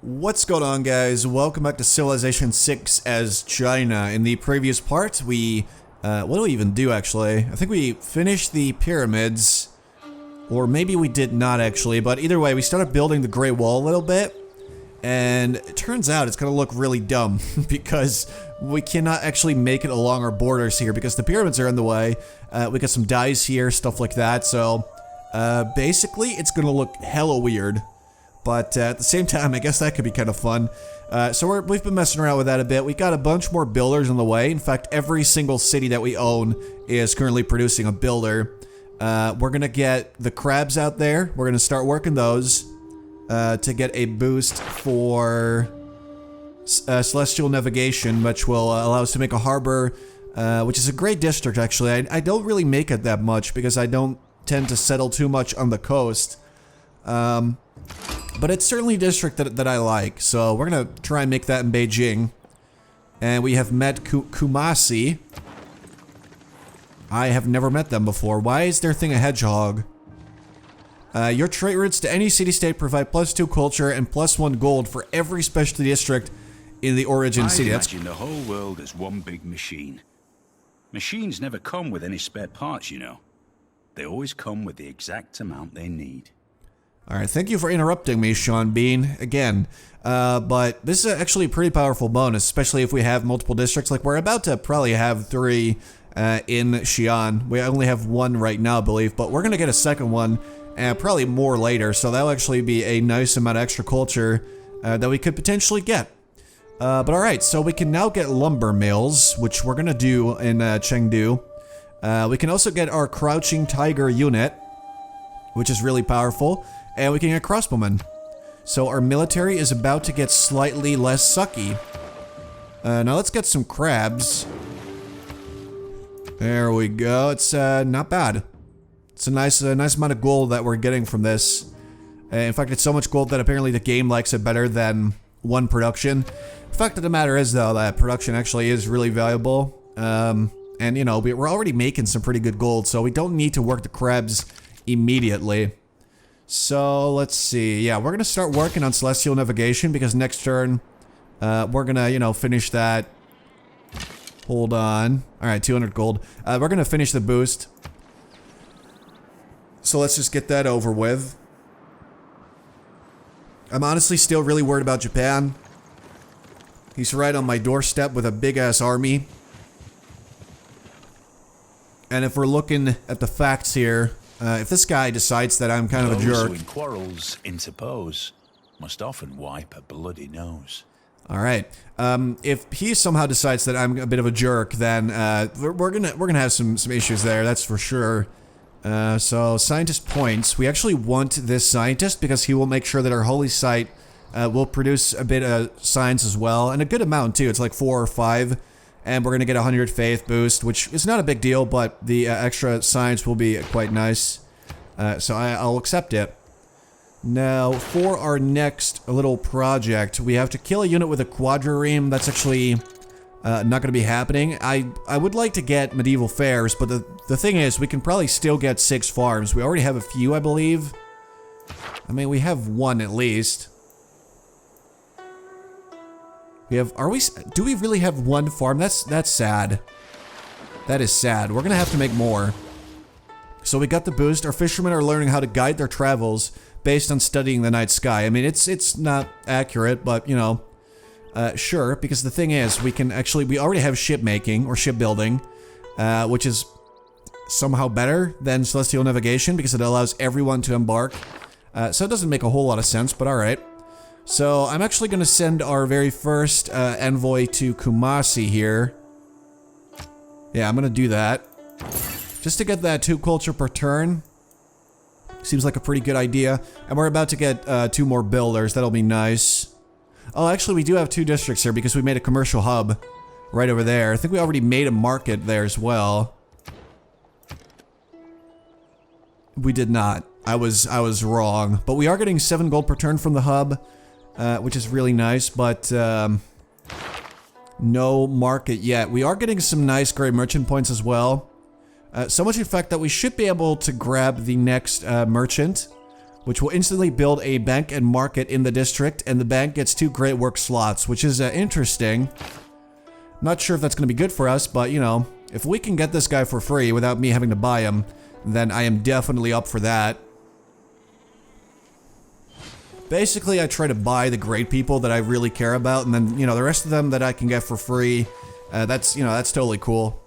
What's going on, guys? Welcome back to Civilization 6 as China. In the previous part, what do we even do, actually? I think we finished the pyramids, or maybe we did not, actually, but either way, we started building the Great Wall a little bit, and it turns out it's gonna look really dumb, because we cannot actually make it along our borders here, because the pyramids are in the way. We got some dyes here, stuff like that, so, basically, it's gonna look hella weird. But at the same time, I guess that could be kind of fun. So we've been messing around with that a bit. We got a bunch more builders on the way. In fact, every single city that we own is currently producing a builder. We're gonna get the crabs out there. We're gonna start working those to get a boost for celestial navigation, which will allow us to make a harbor, which is a great district, actually. I don't really make it that much because I don't tend to settle too much on the coast. But it's certainly a district that I like, so we're gonna try and make that in Beijing. And we have met Kumasi. I have never met them before. Why is their thing a hedgehog? Your trade routes to any city-state provide +2 culture and +1 gold for every specialty district in the origin city. I imagine the whole world is one big machine. Machines never come with any spare parts, you know. They always come with the exact amount they need. Alright, thank you for interrupting me, Sean Bean, again. But this is actually a pretty powerful bonus, especially if we have multiple districts. Like, we're about to probably have 3 in Xi'an. We only have 1 right now, I believe, but we're gonna get a second one, and probably more later, so that'll actually be a nice amount of extra culture that we could potentially get. But alright, so we can now get lumber mills, which we're gonna do in Chengdu. We can also get our Crouching Tiger unit, which is really powerful. And we can get crossbowmen. So our military is about to get slightly less sucky. Now let's get some crabs. There we go. It's not bad. It's a nice amount of gold that we're getting from this. In fact, it's so much gold that apparently the game likes it better than one production. The fact of the matter is, though, that production actually is really valuable. And, you know, we're already making some pretty good gold, so we don't need to work the crabs immediately. So, let's see. Yeah, we're gonna start working on celestial navigation because next turn, we're gonna, you know, finish that. Hold on. Alright, 200 gold. We're gonna finish the boost. So let's just get that over with. I'm honestly still really worried about Japan. He's right on my doorstep with a big-ass army. And if we're looking at the facts here, if this guy decides that I'm kind of a jerk... Those who in quarrels interpose must often wipe a bloody nose. Alright. If he somehow decides that I'm a bit of a jerk, then we're gonna have some issues there, that's for sure. So, scientist points. We actually want this scientist because he will make sure that our holy site will produce a bit of science as well, and a good amount too. It's like 4 or 5. And we're gonna get a 100 faith boost, which is not a big deal, but the extra science will be quite nice. So I'll accept it. Now, for our next little project, we have to kill a unit with a quadrireme. That's actually not gonna be happening. I would like to get medieval fairs, but the thing is, we can probably still get 6 farms. We already have a few, I believe. I mean, we have 1 at least. We have, do we really have 1 farm? That's sad. That is sad. We're gonna have to make more. So we got the boost. Our fishermen are learning how to guide their travels based on studying the night sky. I mean, it's not accurate, but, you know, sure, because the thing is, we already have shipmaking, or shipbuilding, which is somehow better than celestial navigation because it allows everyone to embark. So it doesn't make a whole lot of sense, but alright. So, I'm actually gonna send our very first envoy to Kumasi here. Yeah, I'm gonna do that. Just to get that 2 culture per turn. Seems like a pretty good idea. And we're about to get 2 more builders, that'll be nice. Oh, actually we do have 2 districts here because we made a commercial hub right over there. I think we already made a market there as well. We did not. I was wrong. But we are getting 7 gold per turn from the hub. Which is really nice, but no market yet. We are getting some nice great merchant points as well. So much in fact that we should be able to grab the next merchant which will instantly build a bank and market in the district, and the bank gets 2 great work slots, which is interesting. Not sure if that's going to be good for us, but you know, if we can get this guy for free without me having to buy him, then I am definitely up for that. Basically, I try to buy the great people that I really care about, and then, you know, the rest of them that I can get for free, that's, you know, that's totally cool.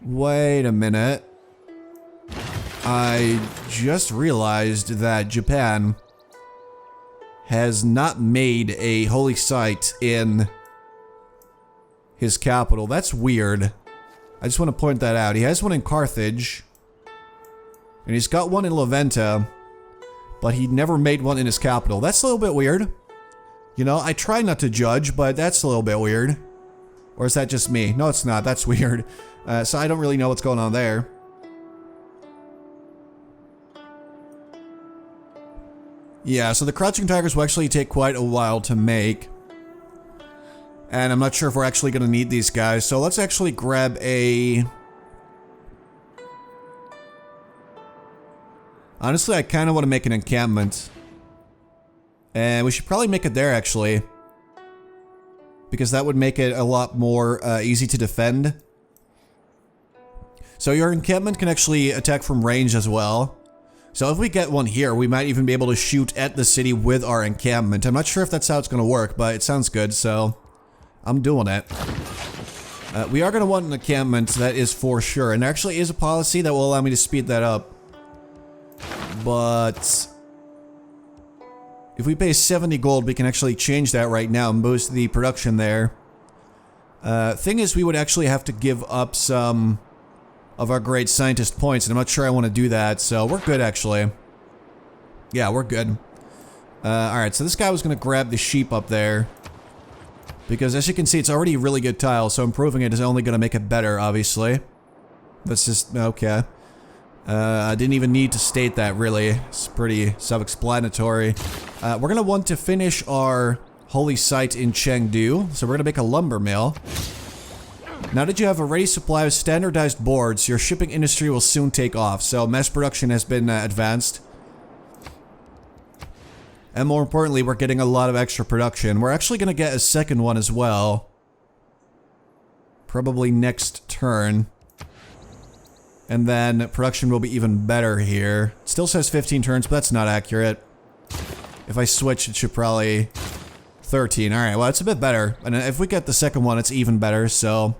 Wait a minute. I just realized that Japan has not made a holy site in his capital. That's weird. I just want to point that out. He has one in Carthage, and he's got one in Laventa, but he never made one in his capital. That's a little bit weird. You know, I try not to judge, but that's a little bit weird. Or is that just me? No, it's not. That's weird. So I don't really know what's going on there. Yeah, so the Crouching Tigers will actually take quite a while to make. And I'm not sure if we're actually going to need these guys. So let's actually grab a... Honestly, I kind of want to make an encampment. And we should probably make it there, actually. Because that would make it a lot more easy to defend. So your encampment can actually attack from range as well. So if we get one here, we might even be able to shoot at the city with our encampment. I'm not sure if that's how it's going to work, but it sounds good, so I'm doing it. We are going to want an encampment, that is for sure. And there actually is a policy that will allow me to speed that up. But if we pay 70 gold, we can actually change that right now and boost the production there. Thing is, we would actually have to give up some of our great scientist points, and I'm not sure I want to do that, so we're good, actually. Yeah, we're good. Alright, so this guy was going to grab the sheep up there. Because as you can see, it's already a really good tile, so improving it is only going to make it better, obviously. That's just... okay. I didn't even need to state that, really. It's pretty self-explanatory. We're going to want to finish our holy site in Chengdu, so we're going to make a lumber mill. Now that you have a ready supply of standardized boards, your shipping industry will soon take off, so mass production has been advanced. And more importantly, we're getting a lot of extra production. We're actually going to get a second one as well. Probably next turn. And then production will be even better here. It still says 15 turns, but that's not accurate. If I switch, it should probably... 13. Alright, well, it's a bit better. And if we get the second one, it's even better, so...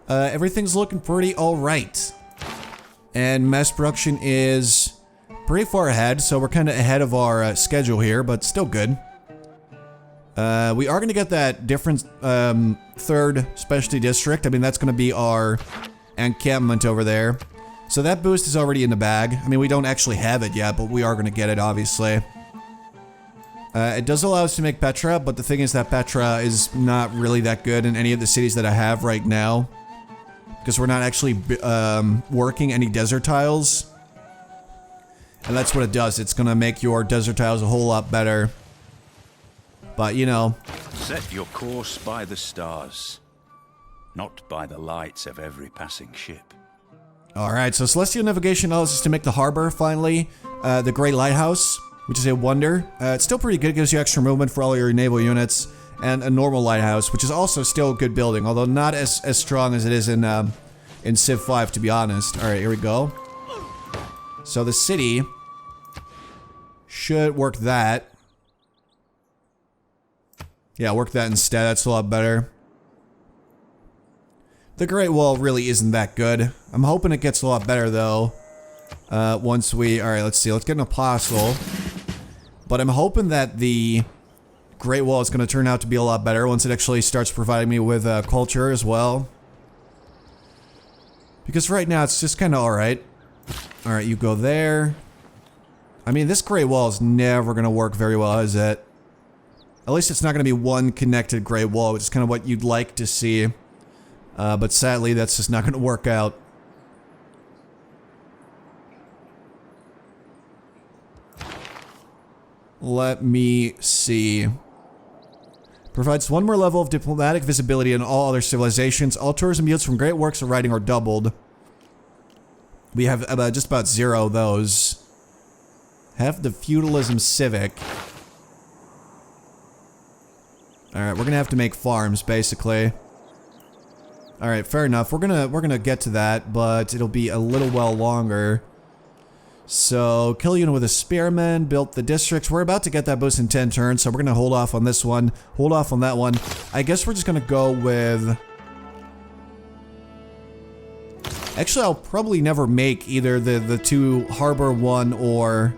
everything's looking pretty alright. And mass production is pretty far ahead, so we're kind of ahead of our schedule here, but still good. We are going to get that different third specialty district. I mean, that's going to be our encampment over there. So that boost is already in the bag. I mean, we don't actually have it yet, but we are going to get it, obviously. It does allow us to make Petra, but the thing is that Petra is not really that good in any of the cities that I have right now. Because we're not actually working any desert tiles. And that's what it does. It's going to make your desert tiles a whole lot better. But, you know. Set your course by the stars, not by the lights of every passing ship. Alright, so Celestial Navigation allows us to make the harbor, finally. The Great Lighthouse, which is a wonder. It's still pretty good. It gives you extra movement for all your naval units. And a normal lighthouse, which is also still a good building, although not as strong as it is in Civ 5, to be honest. Alright, here we go. So the city should work that. Yeah, work that instead. That's a lot better. The Great Wall really isn't that good. I'm hoping it gets a lot better, though. Once we... Alright, let's see. Let's get an Apostle. But I'm hoping that the Great Wall is going to turn out to be a lot better once it actually starts providing me with culture as well. Because right now, it's just kind of alright. Alright, you go there. I mean, this Great Wall is never going to work very well, is it? At least it's not going to be one connected Great Wall, which is kind of what you'd like to see. But sadly, that's just not going to work out. Let me see. Provides one more level of diplomatic visibility in all other civilizations. All tourism yields from great works of writing are doubled. We have just about 0 of those. Have the feudalism civic. Alright, we're gonna have to make farms, basically. Alright, fair enough. We're gonna get to that, but it'll be a little while longer. So, kill unit with a spearman, built the districts. We're about to get that boost in 10 turns, so we're gonna hold off on this one, hold off on that one. I guess we're just gonna go with... Actually, I'll probably never make either the 2 harbor one or...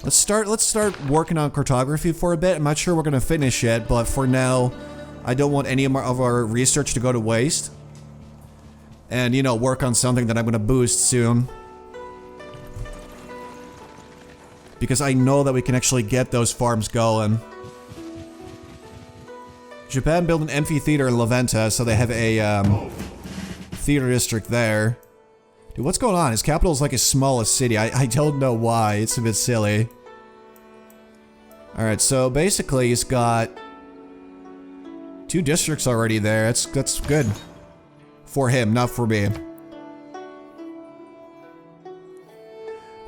Let's start working on cartography for a bit. I'm not sure we're gonna finish it, but for now, I don't want any of our research to go to waste. And, you know, work on something that I'm gonna boost soon. Because I know that we can actually get those farms going. Japan built an amphitheater in Laventa, so they have a, theater district there. Dude, what's going on? His capital is like his smallest city. I don't know why. It's a bit silly. Alright, so basically he's got 2 districts already there. That's good. For him, not for me.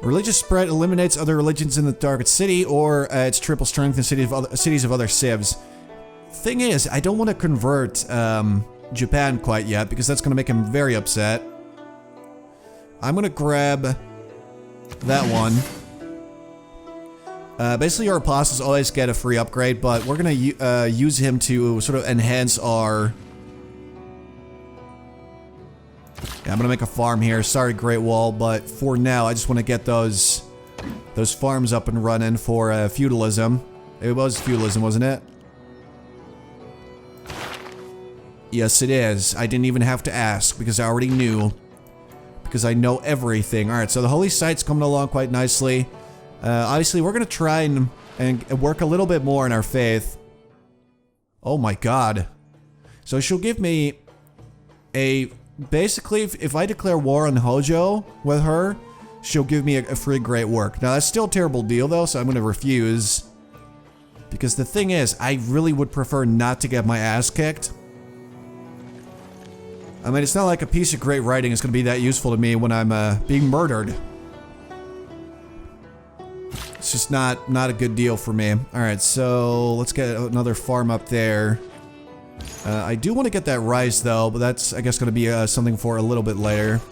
Religious spread eliminates other religions in the target city, or its triple strength in cities of other civs. Thing is, I don't want to convert Japan quite yet, because that's going to make him very upset. I'm going to grab that one. Basically, our apostles always get a free upgrade, but we're going to use him to sort of enhance our... Yeah, I'm gonna make a farm here. Sorry, Great Wall, but for now, I just want to get those farms up and running for feudalism. It was feudalism, wasn't it? Yes, it is. I didn't even have to ask because I already knew. Because I know everything. All right, so the holy site's coming along quite nicely. Obviously, we're gonna try and work a little bit more in our faith. Oh my God! So she'll give me a. Basically, if I declare war on Hojo with her, she'll give me a free great work. Now, that's still a terrible deal, though, so I'm going to refuse. Because the thing is, I really would prefer not to get my ass kicked. I mean, it's not like a piece of great writing is going to be that useful to me when I'm being murdered. It's just not a good deal for me. Alright, so let's get another farm up there. I do want to get that rice though, but that's, I guess, going to be something for a little bit later.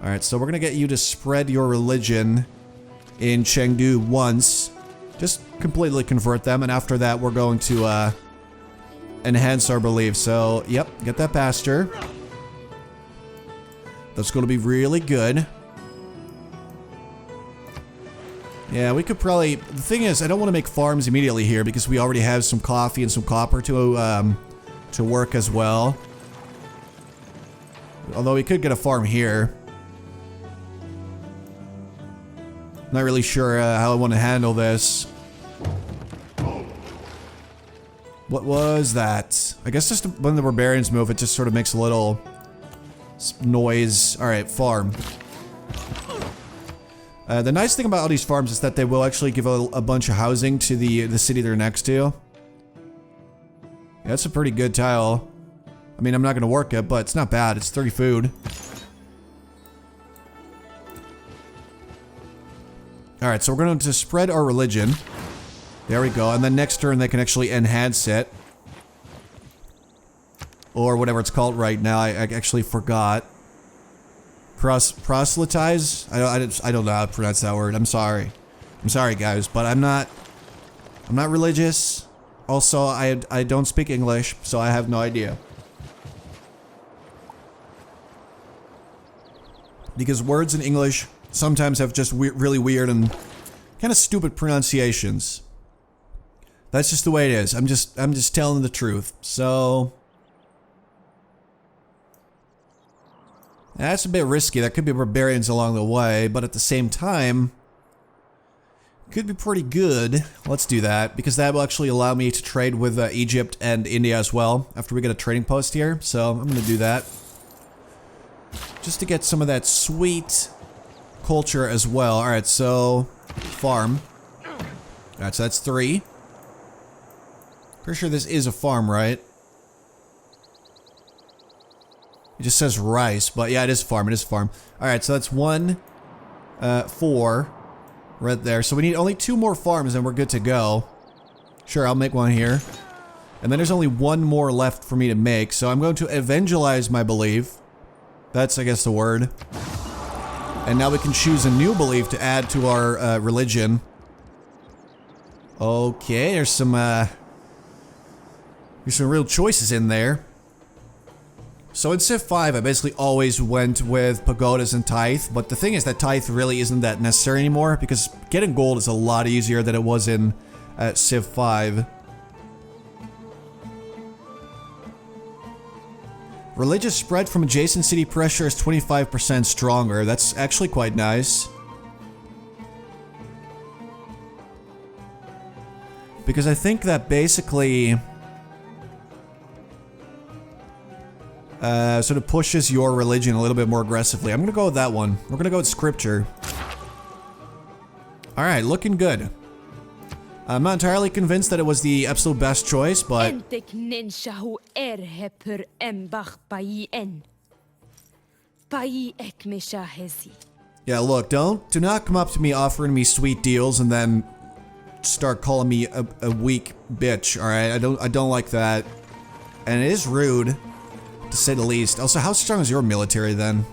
Alright, so we're going to get you to spread your religion in Chengdu once. Just completely convert them, and after that we're going to enhance our belief. So, yep, get that pasture. That's going to be really good. Yeah, we could probably... The thing is, I don't want to make farms immediately here because we already have some coffee and some copper to work as well. Although we could get a farm here. Not really sure how I want to handle this. What was that? I guess just when the barbarians move, it just sort of makes a little noise. Alright, farm. The nice thing about all these farms is that they will actually give a bunch of housing to the city they're next to. Yeah, that's a pretty good tile. I mean, I'm not going to work it, but it's not bad. It's 30 food. Alright, so we're going to spread our religion. There we go. And then next turn, they can actually enhance it. Or whatever it's called right now. I actually forgot. Proselytize? I don't know how to pronounce that word. I'm sorry. I'm sorry, guys, but I'm not religious. Also, I don't speak English, so I have no idea. Because words in English sometimes have just really weird and kind of stupid pronunciations. That's just the way it is. I'm just telling the truth. So that's a bit risky. There could be barbarians along the way, but at the same time, could be pretty good. Let's do that, because that will actually allow me to trade with Egypt and India as well, after we get a trading post here, so I'm going to do that. Just to get some of that sweet culture as well. Alright, so farm. Alright, so that's 3. Pretty sure this is a farm, right? It just says rice, but yeah, it is farm. It is farm. All right, so that's 1, 4, right there. So we need only 2 more farms, and we're good to go. Sure, I'll make one here. And then there's only 1 more left for me to make, so I'm going to evangelize my belief. That's, I guess, the word. And now we can choose a new belief to add to our religion. Okay, there's some real choices in there. So in Civ 5, I basically always went with pagodas and tithe, but the thing is that tithe really isn't that necessary anymore, because getting gold is a lot easier than it was in Civ 5. Religious spread from adjacent city pressure is 25% stronger. That's actually quite nice. Because I think that basically sort of pushes your religion a little bit more aggressively. I'm gonna go with that one. We're gonna go with scripture. Alright, looking good. I'm not entirely convinced that it was the absolute best choice, but... Yeah, look, do not come up to me offering me sweet deals and then start calling me a weak bitch, alright? I don't like that. And it is rude, to say the least. Also, how strong is your military then?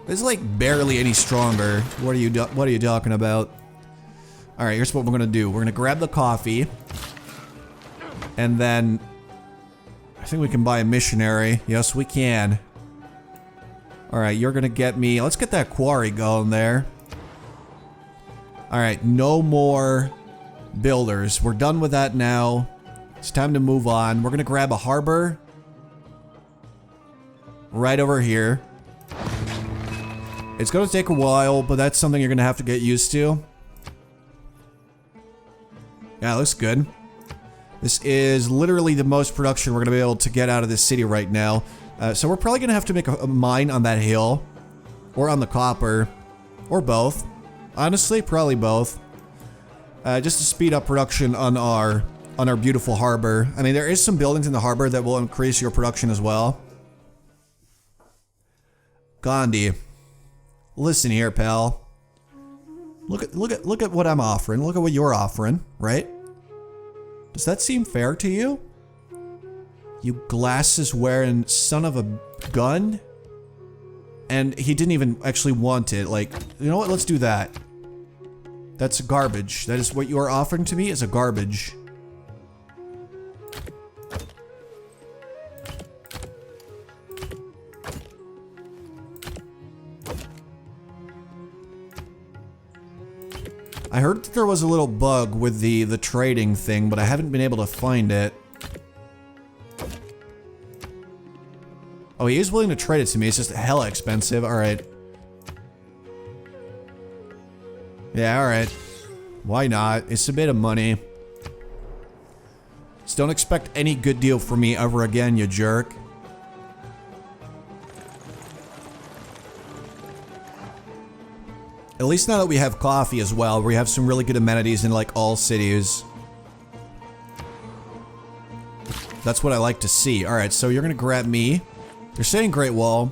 It's like barely any stronger. What are you talking about? Alright, here's what we're gonna do. We're gonna grab the coffee. And then... I think we can buy a missionary. Yes, we can. Alright, you're gonna get me... Let's get that quarry going there. Alright, no more builders. We're done with that now. It's time to move on. We're gonna grab a harbor. Right over here. It's gonna take a while, but that's something you're gonna have to get used to. Yeah, it looks good. This is literally the most production we're gonna be able to get out of this city right now. So we're probably gonna have to make a mine on that hill. Or on the copper. Or both. Honestly, probably both. Just to speed up production on our beautiful harbor. I mean, there is some buildings in the harbor that will increase your production as well. Gandhi. Listen here, pal. Look at what I'm offering. Look at what you're offering, right? Does that seem fair to you? You glasses wearing son of a gun? And he didn't even actually want it. Like, you know what? Let's do that. That's garbage. That is what you are offering to me is a garbage. I heard that there was a little bug with the trading thing, but I haven't been able to find it. Oh, he is willing to trade it to me. It's just hella expensive. Alright. Yeah, alright. Why not? It's a bit of money. Just don't expect any good deal from me ever again, you jerk. At least now that we have coffee as well, we have some really good amenities in like all cities. That's what I like to see. Alright, so you're gonna grab me. You're saying Great Wall.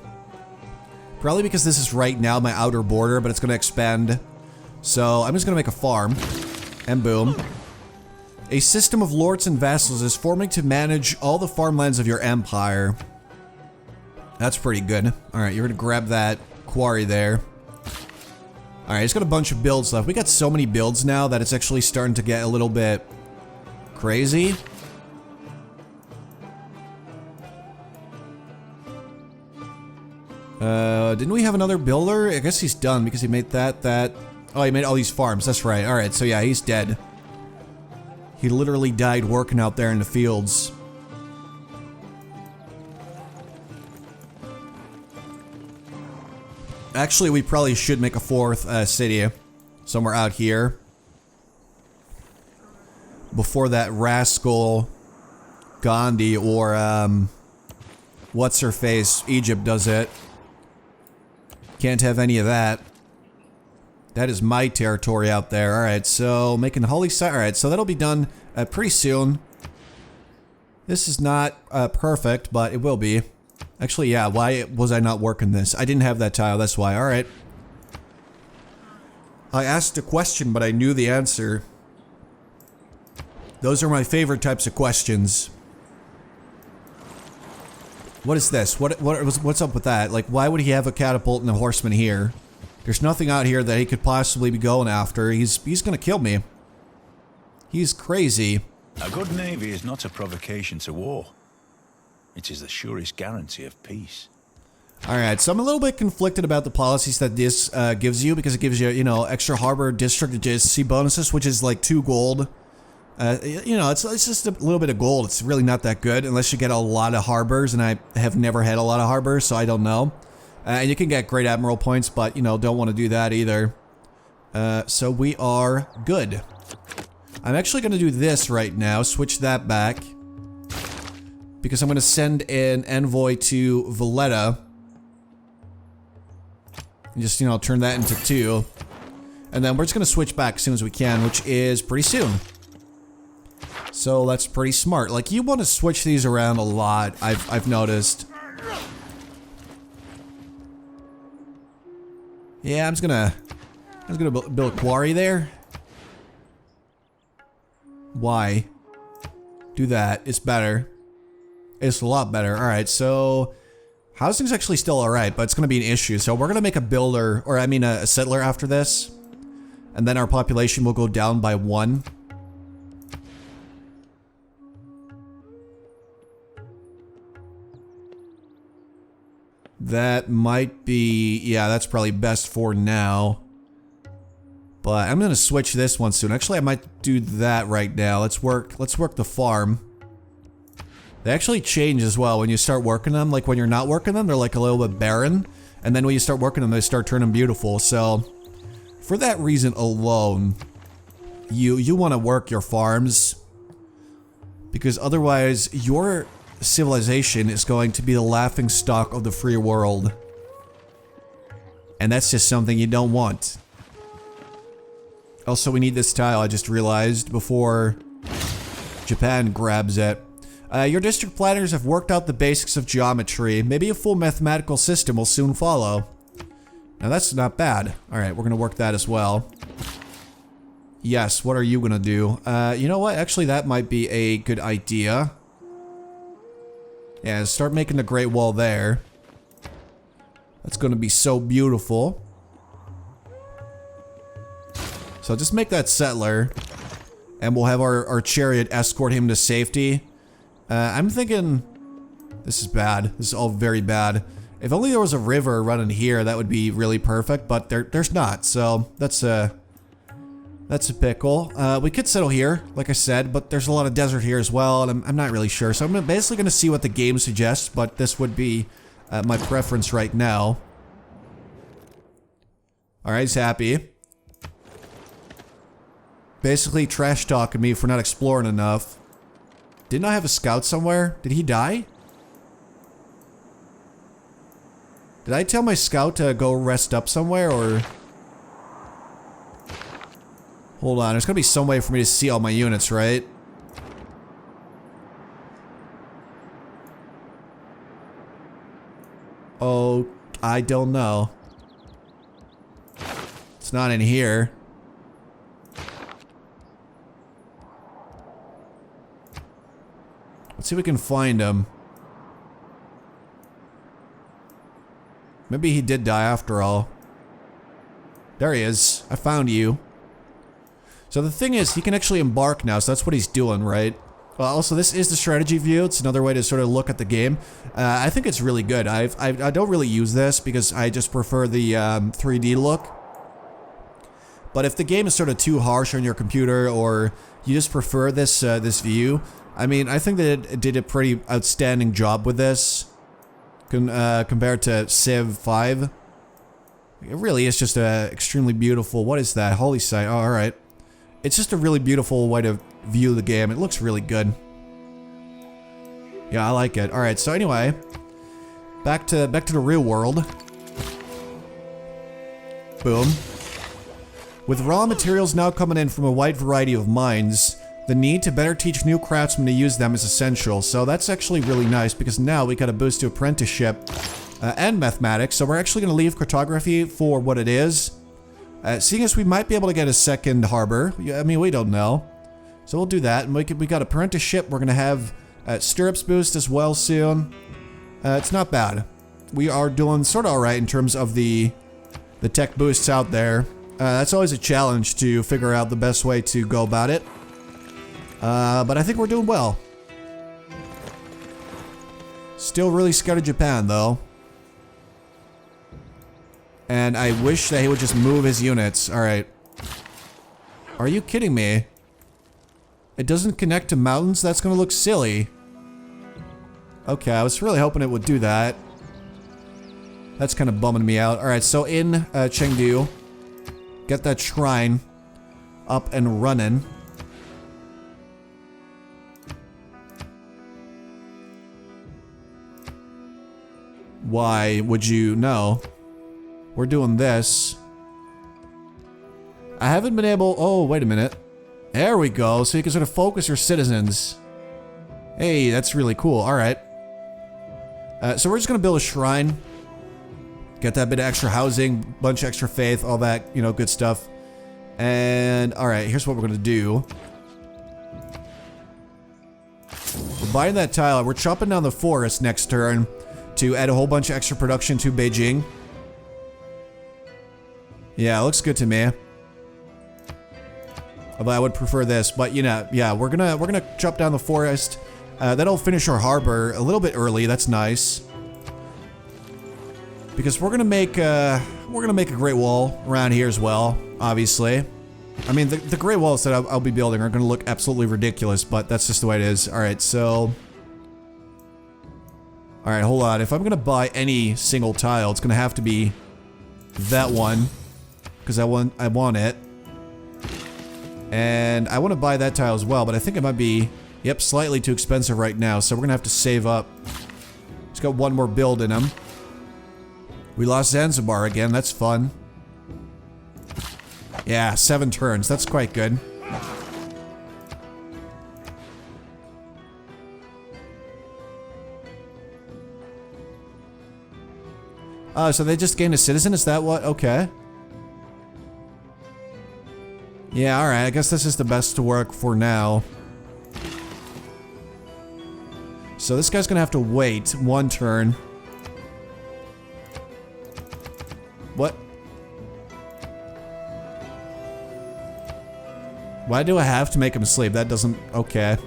Probably because this is right now my outer border, but it's gonna expand. So I'm just gonna make a farm. And boom. A system of lords and vassals is forming to manage all the farmlands of your empire. That's pretty good. Alright, you're gonna grab that quarry there. Alright, it's got a bunch of builds left. We got so many builds now that it's actually starting to get a little bit crazy. Didn't we have another builder? I guess he's done because he made that. Oh, he made all these farms. That's right. Alright, so yeah, he's dead. He literally died working out there in the fields. Actually, we probably should make a fourth city somewhere out here. Before that rascal Gandhi or what's-her-face Egypt does it. Can't have any of that. That is my territory out there. Alright, so making holy site. Alright, so that'll be done pretty soon. This is not perfect, but it will be. Actually, yeah, why was I not working this? I didn't have that tile, that's why. Alright. I asked a question, but I knew the answer. Those are my favorite types of questions. What is this? What's up with that? Like, why would he have a catapult and a horseman here? There's nothing out here that he could possibly be going after. He's gonna kill me. He's crazy. A good navy is not a provocation to war. It is the surest guarantee of peace. Alright, so I'm a little bit conflicted about the policies that this gives you, because it gives you, you know, extra harbor district adjacency bonuses, which is like 2 gold. You know, it's just a little bit of gold. It's really not that good unless you get a lot of harbors, and I have never had a lot of harbors, so I don't know. And you can get great admiral points, but, you know, don't want to do that either. So we are good. I'm actually going to do this right now, switch that back. Because I'm going to send an envoy to Valletta. And just, you know, turn that into 2. And then we're just going to switch back as soon as we can, which is pretty soon. So that's pretty smart. Like, you want to switch these around a lot, I've noticed. Yeah, I'm just gonna build a quarry there. Why? Do that. It's better. It's a lot better. Alright, so housing's actually still alright, but it's gonna be an issue. So we're gonna make a builder, or I mean a settler after this. And then our population will go down by 1. That might be, yeah, that's probably best for now. But I'm gonna switch this one soon. Actually, I might do that right now. Let's work the farm. They actually change as well when you start working them. Like when you're not working them, they're like a little bit barren. And then when you start working them, they start turning beautiful. So for that reason alone, you want to work your farms. Because otherwise, your civilization is going to be the laughing stock of the free world. And that's just something you don't want. Also, we need this tile, I just realized, before Japan grabs it. Your district planners have worked out the basics of geometry. Maybe a full mathematical system will soon follow. Now that's not bad. Alright, we're gonna work that as well. Yes, what are you gonna do? You know what? Actually, that might be a good idea. Yeah, start making the Great Wall there. That's gonna be so beautiful. So just make that settler. And we'll have our chariot escort him to safety. I'm thinking... This is bad. This is all very bad. If only there was a river running here, that would be really perfect. But there's not, so that's a pickle. We could settle here, like I said, but there's a lot of desert here as well, and I'm not really sure. So I'm basically going to see what the game suggests, but this would be my preference right now. Alright, he's happy. Basically trash talking me for not exploring enough. Didn't I have a scout somewhere? Did he die? Did I tell my scout to go rest up somewhere, or... Hold on, there's gotta be some way for me to see all my units, right? Oh, I don't know. It's not in here. Let's see if we can find him. Maybe he did die after all. There he is. I found you. So the thing is, he can actually embark now, so that's what he's doing, right? Well, also, this is the strategy view. It's another way to sort of look at the game. I think it's really good. I don't really use this because I just prefer the 3D look. But if the game is sort of too harsh on your computer, or you just prefer this this view, I mean, I think that it did a pretty outstanding job with this compared to Civ 5. It really is just a extremely beautiful. What is that? Holy sight! Oh, all right. It's just a really beautiful way to view the game. It looks really good. Yeah, I like it. All right. So anyway, back to the real world. Boom. With raw materials now coming in from a wide variety of mines, The need to better teach new craftsmen to use them is essential. So that's actually really nice because now we got a boost to apprenticeship and mathematics. So we're actually going to leave cartography for what it is. Seeing as we might be able to get a second harbor. I mean, we don't know. So we'll do that. And we got apprenticeship. We're going to have stirrups boost as well soon. It's not bad. We are doing sort of alright in terms of the tech boosts out there. That's always a challenge to figure out the best way to go about it. But I think we're doing well. Still really scared of Japan, though. And I wish that he would just move his units. Alright. Are you kidding me? It doesn't connect to mountains? That's gonna look silly. Okay, I was really hoping it would do that. That's kind of bumming me out. Alright, so in Chengdu, get that shrine up and running. Why would you know? We're doing this. I haven't been able... Oh, wait a minute. There we go. So you can sort of focus your citizens. Hey, that's really cool. Alright. So we're just going to build a shrine. Get that bit of extra housing, bunch of extra faith, all that, you know, good stuff. And, alright, here's what we're going to do. We're buying that tile. We're chopping down the forest next turn to add a whole bunch of extra production to Beijing. Yeah, it looks good to me. Although I would prefer this, but you know, yeah, we're gonna chop down the forest. That'll finish our harbor a little bit early. That's nice. Because we're gonna make a Great Wall around here as well. Obviously, I mean the Great Walls that I'll be building are gonna look absolutely ridiculous, but that's just the way it is. All right, so. All right, hold on. If I'm gonna buy any single tile, it's gonna have to be that one. Because I want it. And I want to buy that tile as well, but I think it might be, yep, slightly too expensive right now, so we're going to have to save up. It's got one more build in him. We lost Zanzibar again, that's fun. Yeah, 7 turns, that's quite good. Oh, so they just gained a citizen, is that what? Okay. Yeah, alright, I guess this is the best to work for now. So this guy's gonna have to wait 1 turn. What? Why do I have to make him sleep? That doesn't... Okay.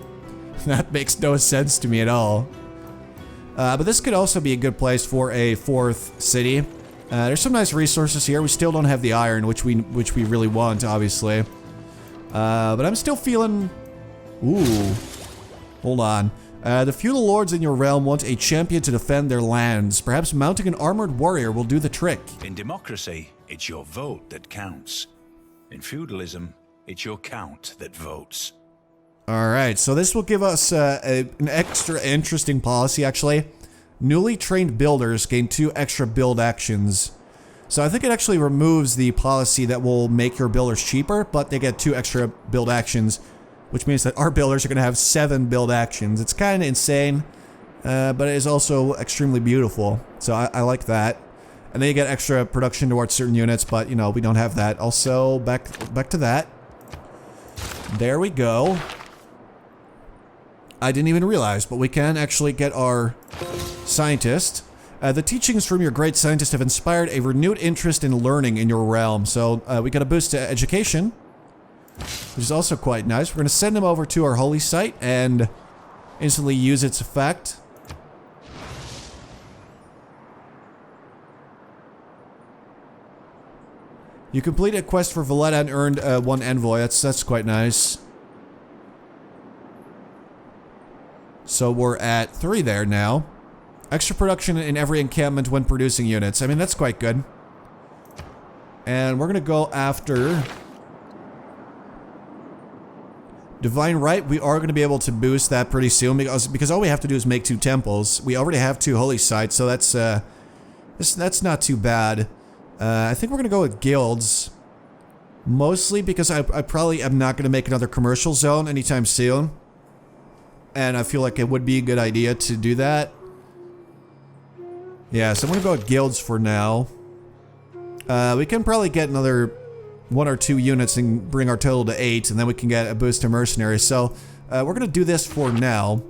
That makes no sense to me at all. But this could also be a good place for a 4th city. There's some nice resources here. We still don't have the iron, which we really want, obviously. But I'm still feeling... Ooh. Hold on. The feudal lords in your realm want a champion to defend their lands. Perhaps mounting an armored warrior will do the trick. In democracy, it's your vote that counts. In feudalism, it's your count that votes. Alright, so this will give us an extra interesting policy, actually. Newly trained builders gain 2 extra build actions. So I think it actually removes the policy that will make your builders cheaper, but they get 2 extra build actions, which means that our builders are going to have 7 build actions. It's kind of insane, but it is also extremely beautiful. So I like that. And then you get extra production towards certain units, but you know, we don't have that. Also, back to that. There we go. I didn't even realize, but we can actually get our scientist. The teachings from your great scientist have inspired a renewed interest in learning in your realm. So we got a boost to education, which is also quite nice. We're going to send him over to our holy site and instantly use its effect. You completed a quest for Valletta and earned 1 envoy. That's quite nice. So we're at 3 there now. Extra production in every encampment when producing units. I mean, that's quite good. And we're gonna go after Divine Right. We are gonna be able to boost that pretty soon because all we have to do is make 2 temples. We already have 2 holy sites, so that's not too bad. I think we're gonna go with guilds. Mostly because I probably am not going to make another commercial zone anytime soon. And I feel like it would be a good idea to do that. Yeah, so I'm going to go with guilds for now. We can probably get another 1 or 2 units and bring our total to 8, and then we can get a boost to mercenaries. So we're going to do this for now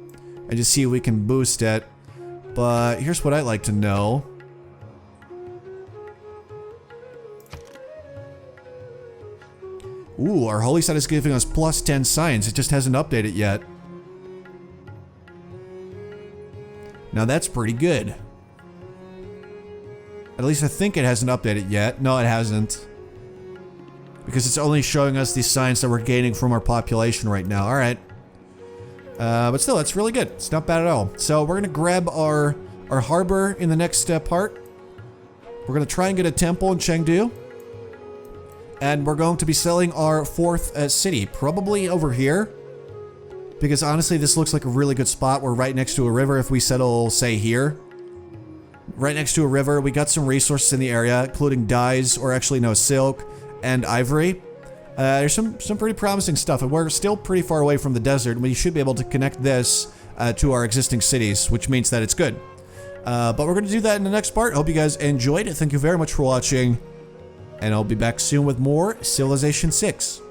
and just see if we can boost it. But here's what I'd like to know. Ooh, our holy site is giving us plus 10 science. It just hasn't updated yet. Now that's pretty good. At least I think it hasn't updated yet. No, it hasn't. Because it's only showing us the science that we're gaining from our population right now. Alright. But still, that's really good. It's not bad at all. So we're going to grab our harbor in the next part. We're going to try and get a temple in Chengdu. And we're going to be selling our 4th city, probably over here. Because honestly, this looks like a really good spot. We're right next to a river if we settle, say, here. Right next to a river. We got some resources in the area, including dyes, or actually no, silk, and ivory. There's some pretty promising stuff, and we're still pretty far away from the desert. We should be able to connect this to our existing cities, which means that it's good. But we're going to do that in the next part. Hope you guys enjoyed it. Thank you very much for watching. And I'll be back soon with more Civilization 6.